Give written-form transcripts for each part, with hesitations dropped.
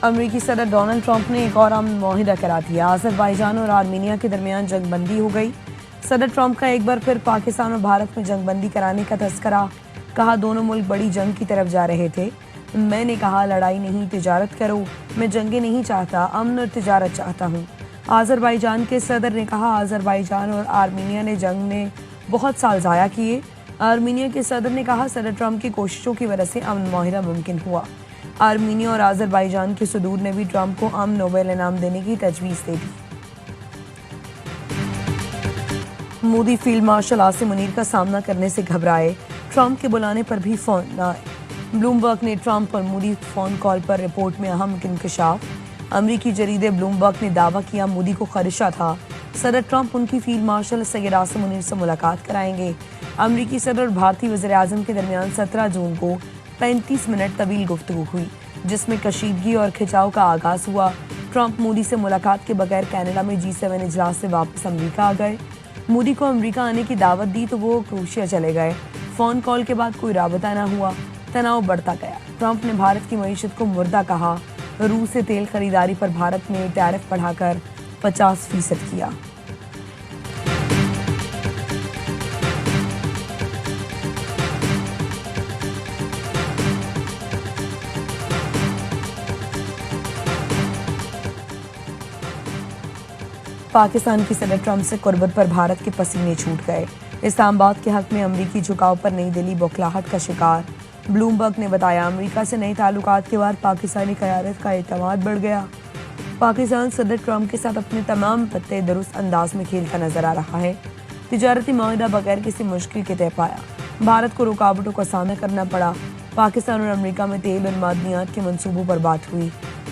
امریکی صدر Donald Trump نے ایک اور امن معاہدہ کرا دیا۔ آذربائیجان اور آرمینیا کے درمیان جنگ بندی ہو گئی۔ صدر ٹرمپ کا ایک بار پھر پاکستان اور بھارت میں جنگ بندی کرانے کا تذکرہ۔ کہا دونوں ملک بڑی جنگ کی طرف جا رہے تھے۔ میں نے کہا لڑائی نہیں تجارت کرو، میں جنگیں نہیں چاہتا، امن اور تجارت چاہتا ہوں۔ آذربائیجان کے صدر نے کہا آذربائیجان اور آرمینیا نے جنگ میں بہت سال ضائع کیے۔ آرمینیا کے صدر نے کہا صدر ٹرمپ کی کوششوں کی وجہ سے امن معاہدہ ممکن ہوا۔ آرمینیا اور آذربائیجان کے صدور نے بھی ٹرمپ کو امن نوبل انعام دینے کی تجویز دے دی۔ مودی فیلڈ مارشل عاصم منیر کا سامنا کرنے سے گھبرائے، ٹرمپ کے بلانے پر بھی فون نہ آئے۔ بلومبرگ نے ٹرمپ اور مودی فون کال پر رپورٹ میں اہم انکشاف۔ امریکی جریدے بلومبرگ نے دعویٰ کیا مودی کو خدشہ تھا صدر ٹرمپ ان کی فیلڈ مارشل سید عاصم منیر سے ملاقات کرائیں گے۔ امریکی صدر اور بھارتی وزیر اعظم کے درمیان 17 جون کو 35 منٹ طویل گفتگو ہوئی، جس میں کشیدگی اور کھچاؤ کا آغاز ہوا۔ ٹرمپ مودی سے ملاقات کے بغیر کینیڈا میں G7 اجلاس سے واپس امریکہ آ گئے۔ مودی کو امریکہ آنے کی دعوت دی تو وہ کروشیا چلے گئے۔ فون کال کے بعد کوئی رابطہ نہ ہوا، تناؤ بڑھتا گیا۔ ٹرمپ نے بھارت کی معیشت کو مردہ کہا، روس سے تیل خریداری پر بھارت نے ٹیرف بڑھا کر 50% کیا۔ پاکستان کی صدر ٹرمپ سے قربت پر بھارت کے پسینے چھوٹ گئے۔ اسلام آباد کے حق میں امریکی جھکاؤ پر نئی دہلی بوکھلاہٹ کا شکار۔ بلومبرگ نے بتایا امریکہ سے نئے تعلقات کے بعد پاکستانی قیادت کا اعتماد بڑھ گیا۔ پاکستان صدر ٹرمپ کے ساتھ اپنے تمام پتے درست انداز میں کھیلتا نظر آ رہا ہے۔ تجارتی معاہدہ بغیر کسی مشکل کے طے پایا۔ بھارت کو رکاوٹوں کا سامنا کرنا پڑا۔ پاکستان اور امریکہ میں تیل اور معدنیات کے منصوبوں پر بات ہوئی۔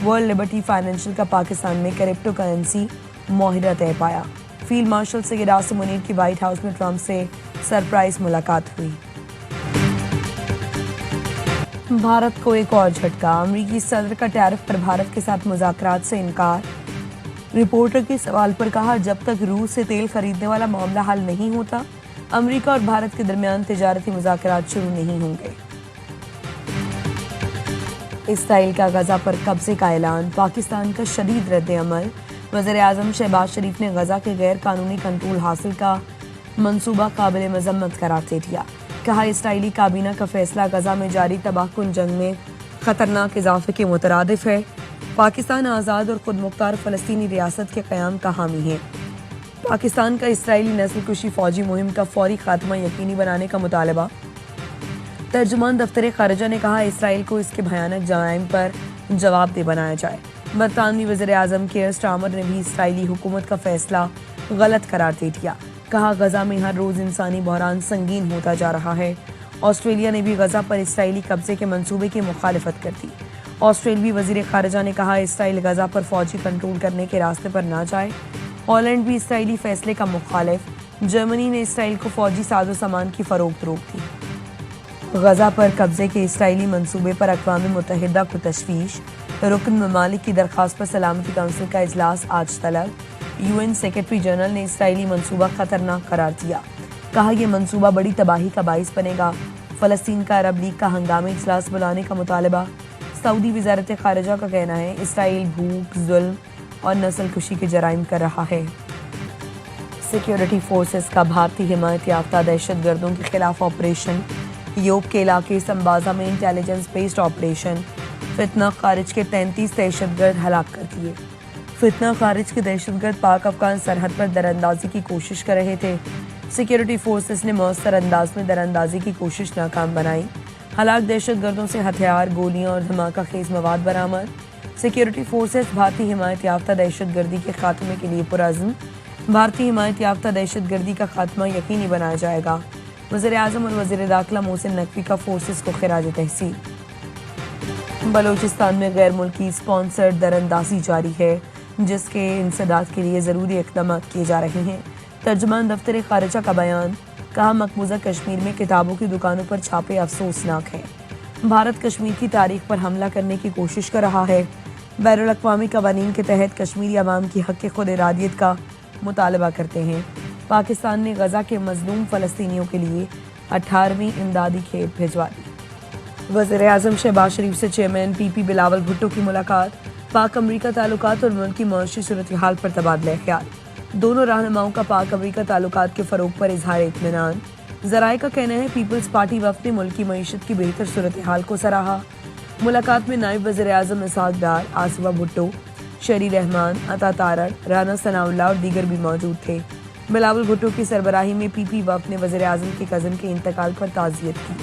ورلڈ لبرٹی فائنینشل کا پاکستان میں کرپٹو کرنسی معاہدہ طے پایا۔ فیلڈ مارشل سید عاصم منیر کی وائٹ ہاؤس میں ٹرمپ سے سرپرائز ملاقات ہوئی۔ بھارت کو ایک اور جھٹکا، امریکی صدر کا ٹیرف پر بھارت کے ساتھ مذاکرات سے انکار۔ رپورٹر کے سوال پر کہا جب تک روس سے تیل خریدنے والا معاملہ حل نہیں ہوتا، امریکہ اور بھارت کے درمیان تجارتی مذاکرات شروع نہیں ہوں گے۔ اسرائیل کا غزہ پر قبضے کا اعلان، پاکستان کا شدید رد عمل۔ وزیر اعظم شہباز شریف نے غزہ کے غیر قانونی کنٹرول حاصل کا منصوبہ قابل مذمت قرار دے دیا۔ کہا اسرائیلی کابینہ کا فیصلہ غزہ میں جاری تباہ کن جنگ میں خطرناک اضافے کے مترادف ہے۔ پاکستان آزاد اور خود مختار فلسطینی ریاست کے قیام کا حامی ہے۔ پاکستان کا اسرائیلی نسل کشی فوجی مہم کا فوری خاتمہ یقینی بنانے کا مطالبہ۔ ترجمان دفتر خارجہ نے کہا اسرائیل کو اس کے بھیانک جرائم پر جواب دہ بنایا جائے۔ برطانوی وزیر اعظم کیئر سٹارمر نے بھی اسرائیلی حکومت کا فیصلہ غلط قرار دے دیا۔ کہا غزہ میں ہر روز انسانی بحران سنگین ہوتا جا رہا ہے۔ آسٹریلیا نے بھی غزہ پر اسرائیلی قبضے کے منصوبے کی مخالفت کر دی۔ آسٹریلوی وزیر خارجہ نے کہا اسرائیل غزہ پر فوجی کنٹرول کرنے کے راستے پر نہ جائے۔ ہالینڈ بھی اسرائیلی فیصلے کا مخالف۔ جرمنی نے اسرائیل کو فوجی ساز و سامان کی فروخت روک دی۔ غزہ پر قبضے کے اسرائیلی منصوبے پر اقوام متحدہ کو تشویش۔ رکن ممالک کی درخواست پر سلامتی کونسل کا اجلاس آج طلب۔ UN سیکرٹری جنرل نے اسرائیلی منصوبہ خطرناک قرار دیا۔ کہا یہ منصوبہ بڑی تباہی کا باعث بنے گا۔ فلسطین کا عرب لیگ کا ہنگامی اجلاس بلانے کا مطالبہ۔ سعودی وزارت خارجہ کا کہنا ہے اسرائیل بھوک، ظلم اور نسل کشی کے جرائم کر رہا ہے۔ سیکیورٹی فورسز کا بھارتی حمایت یافتہ دہشت گردوں کے خلاف آپریشن۔ یوب کے علاقے سمبازا میں انٹیلیجنس بیسڈ آپریشن۔ فتنہ خارج کے 33 دہشت گرد ہلاک کر دیے۔ فتنہ خارج کے دہشت گرد پاک افغان سرحد پر دراندازی کی کوشش کر رہے تھے۔ سیکیورٹی فورسز نے مؤثر انداز میں دراندازی کی کوشش ناکام بنائی۔ ہلاک دہشت گردوں سے ہتھیار، گولیاں اور دھماکہ خیز مواد برآمد۔ سیکیورٹی فورسز بھارتی حمایت یافتہ دہشت گردی کے خاتمے کے لیے پرعزم۔ بھارتی حمایت یافتہ دہشت گردی کا خاتمہ یقینی بنایا جائے گا۔ وزیر اعظم اور وزیر داخلہ محسن نقوی کا فورسز کو خراج تحسین۔ بلوچستان میں غیر ملکی اسپانسرڈ دراندازی جاری ہے، جس کے انسداد کے لیے ضروری اقدامات کیے جا رہے ہیں۔ ترجمان دفتر خارجہ کا بیان۔ کہا مقبوضہ کشمیر میں کتابوں کی دکانوں پر چھاپے افسوسناک ہیں۔ بھارت کشمیر کی تاریخ پر حملہ کرنے کی کوشش کر رہا ہے۔ بین الاقوامی قوانین کے تحت کشمیری عوام کی حق خود ارادیت کا مطالبہ کرتے ہیں۔ پاکستان نے غزہ کے مظلوم فلسطینیوں کے لیے 18ویں امدادی کھیپ بھجوا دی۔ وزیر اعظم شہباز شریف سے چیئرمین پی پی بلاول بھٹو کی ملاقات۔ پاک امریکہ تعلقات اور ملک کی معاشی صورتحال پر تبادلہ خیال. دونوں رہنماؤں کا پاک امریکہ تعلقات کے فروغ پر اظہار اطمینان. ذرائع کا کہنا ہے پیپلز پارٹی وفد نے ملک کی معیشت کی بہتر صورتحال کو سراہا. ملاقات میں نائب وزیر اعظم اسحاق ڈار، آصفہ بھٹو، شہری رحمان، عطا تارڑ، رانا ثناء اللہ اور دیگر بھی موجود تھے. بلاول بھٹو کی سربراہی میں پی پی وفد نے وزیر اعظم کے کزن کے انتقال پر تعزیت کی.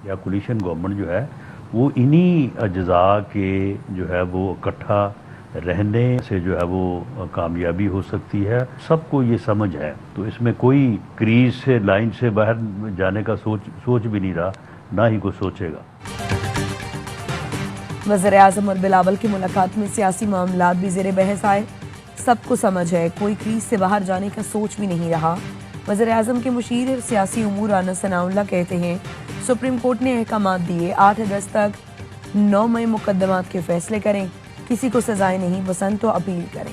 یا کولیشن گورنمنٹ جو ہے وہ انہی اجزاء کے جو ہے وہ اکٹھا رہنے سے جو ہے وہ کامیابی ہو سکتی ہے. سب کو یہ سمجھ ہے، تو اس میں کوئی کریز سے لائن سے باہر جانے کا سوچ بھی نہیں رہا، نہ ہی کوئی سوچے گا. وزیر اعظم اور بلاول کی ملاقات میں سیاسی معاملات بھی زیر بحث آئے. سب کو سمجھ ہے، کوئی کریز سے باہر جانے کا سوچ بھی نہیں رہا. وزیر اعظم کے مشیر سیاسی امور رانا ثناء اللہ کہتے ہیں سپریم کورٹ نے احکامات دیے 8 اگست تک 9 مئی مقدمات کے فیصلے کریں. کسی کو سزائیں نہیں پسند تو اپیل کریں.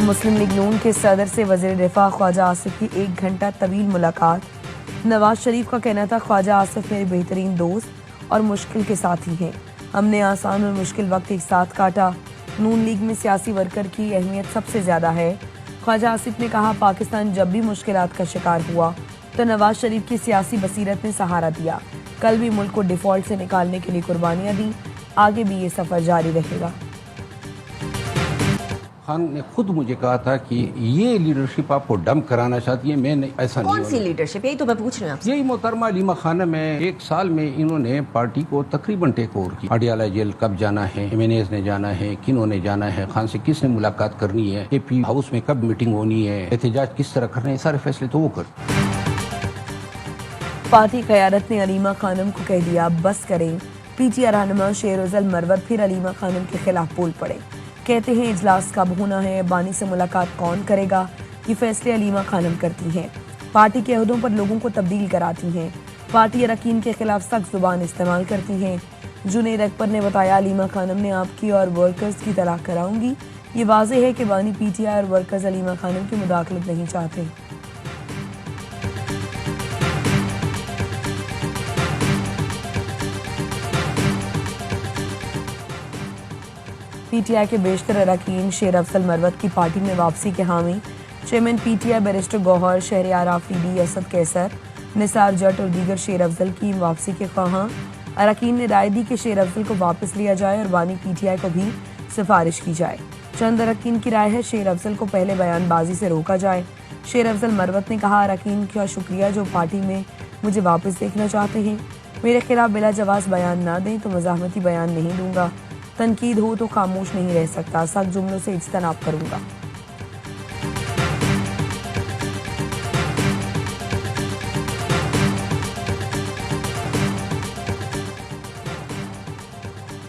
مسلم لیگ نون کے صدر سے وزیر دفاع خواجہ آصف کی 1 گھنٹہ طویل ملاقات. نواز شریف کا کہنا تھا خواجہ آصف میرے بہترین دوست اور مشکل کے ساتھی ہیں. ہم نے آسان اور مشکل وقت ایک ساتھ کاٹا. نون لیگ میں سیاسی ورکر کی اہمیت سب سے زیادہ ہے. خواجہ آصف نے کہا پاکستان جب بھی مشکلات کا شکار ہوا تو نواز شریف کی سیاسی بصیرت نے سہارا دیا. کل بھی ملک کو ڈیفالٹ سے نکالنے کے لیے قربانیاں دیں. آگے بھی یہ سفر جاری رہے گا. خان نے خود مجھے کہا تھا کہ یہ لیڈرشپ آپ کو ڈمپ کرانا چاہتی ہے. میں نے ایسا نہیں. کون سی لیڈرشپ؟ یہی تو میں پوچھ رہی ہوں آپ سے. یہی محترمہ علیمہ خانم ہے. 1 سال میں انہوں نے پارٹی کو تقریباً ٹیک اوور کی. اڈیالہ جیل کب جانا ہے، ایمینیز نے جانا ہے، کنہوں نے جانا ہے، خان سے کس نے ملاقات کرنی ہے، اے پی ہاؤس میں کب میٹنگ ہونی ہے، احتجاج کس طرح کرنا ہے، سارے فیصلے تو وہ کرتے. پارٹی قیادت نے علیمہ خانم کو کہہ دیا بس کریں. پی ٹی آئی رہنما شیر افضل مروت پھر علیمہ خانم کے خلاف بول پڑے. کہتے ہیں اجلاس کب ہونا ہے، بانی سے ملاقات کون کرے گا، یہ فیصلے علیمہ خانم کرتی ہیں. پارٹی کے عہدوں پر لوگوں کو تبدیل کراتی ہیں. پارٹی اراکین کے خلاف سخت زبان استعمال کرتی ہیں. جنید اکبر نے بتایا علیمہ خانم نے آپ کی اور ورکرز کی طلاق کراؤں گی. یہ واضح ہے کہ بانی پی ٹی آئی اور ورکرز علیمہ خانم کی مداخلت نہیں چاہتے. پی ٹی آئی کے بیشتر اراکین شیر افضل مروت کی پارٹی میں واپسی کے حامی. Chairman P T I barrister Gohar, Shehryar Afridi, Asad Qaiser, Nisar جٹ اور دیگر شیر افضل کی واپسی کے خواہاں. اراکین نے رائے دی کہ شیر افضل کو واپس لیا جائے اور بانی پی ٹی آئی کو بھی سفارش کی جائے. چند اراکین کی رائے ہے شیر افضل کو پہلے بیان بازی سے روکا جائے. شیر افضل مروت نے کہا اراکین کا شکریہ جو پارٹی میں مجھے واپس دیکھنا چاہتے ہیں. میرے خلاف بلا جواز بیان نہ دیں تو مزاحمتی بیان نہیں دوں گا. تنقید ہو تو خاموش نہیں رہ سکتا. سخت جملوں سے اجتناب کروں گا.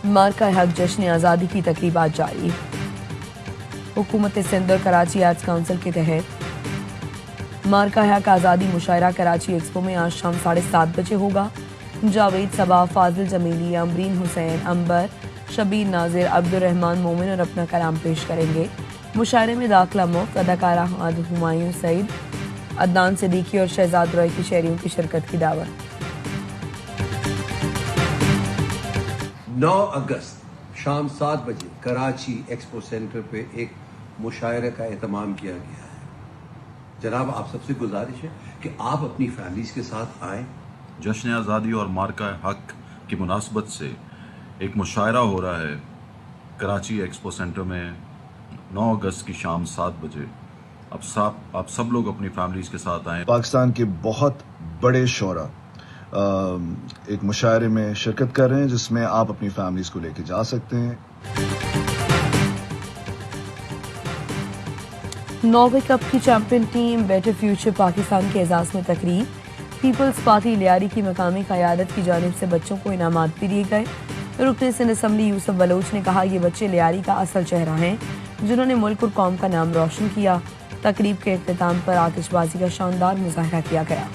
مارکہ حق جشن آزادی کی تقریبات جاری. حکومت سندھ اور کراچی آرٹس کونسل کے تحت مارکہ حق آزادی مشاعرہ کراچی ایکسپو میں آج شام 7:30 بجے ہوگا. جاوید صبا، فاضل جمیلی، امبرین حسین، امبر، شبیر ناظر، عبد الرحمان مومن اور اپنا کلام پیش کریں گے. مشاعرے میں داخلہ مفت. اداکارہ ہمایوں سعید، عدنان صدیقی اور شہزاد روئے کی شہریوں کی شرکت کی دعوت. 9 اگست شام 7 بجے کراچی ایکسپو سینٹر پہ ایک مشاعرے کا اہتمام کیا گیا ہے. جناب آپ سب سے گزارش ہے کہ آپ اپنی فیملیز کے ساتھ آئیں. جشن آزادی اور مارکہ حق کی مناسبت سے ایک مشاعرہ ہو رہا ہے کراچی ایکسپو سینٹر میں 9 اگست کی شام 7 بجے. آپ سب لوگ اپنی فیملیز کے ساتھ آئیں. پاکستان کے بہت بڑے شعراء ایک مشاعرے میں شرکت کر رہے ہیں جس میں آپ اپنی فیملیز کو لے کے جا سکتے ہیں. نوے کپ کی champion team better future Pakistan کے اعزاز میں تقریب. پیپلز پارٹی لیاری کی مقامی قیادت کی جانب سے بچوں کو انعامات بھی دیے گئے. رکن سندھ اسمبلی یوسف بلوچ نے کہا یہ بچے لیاری کا اصل چہرہ ہیں جنہوں نے ملک اور قوم کا نام روشن کیا. تقریب کے اختتام پر آتش بازی کا شاندار مظاہرہ کیا گیا.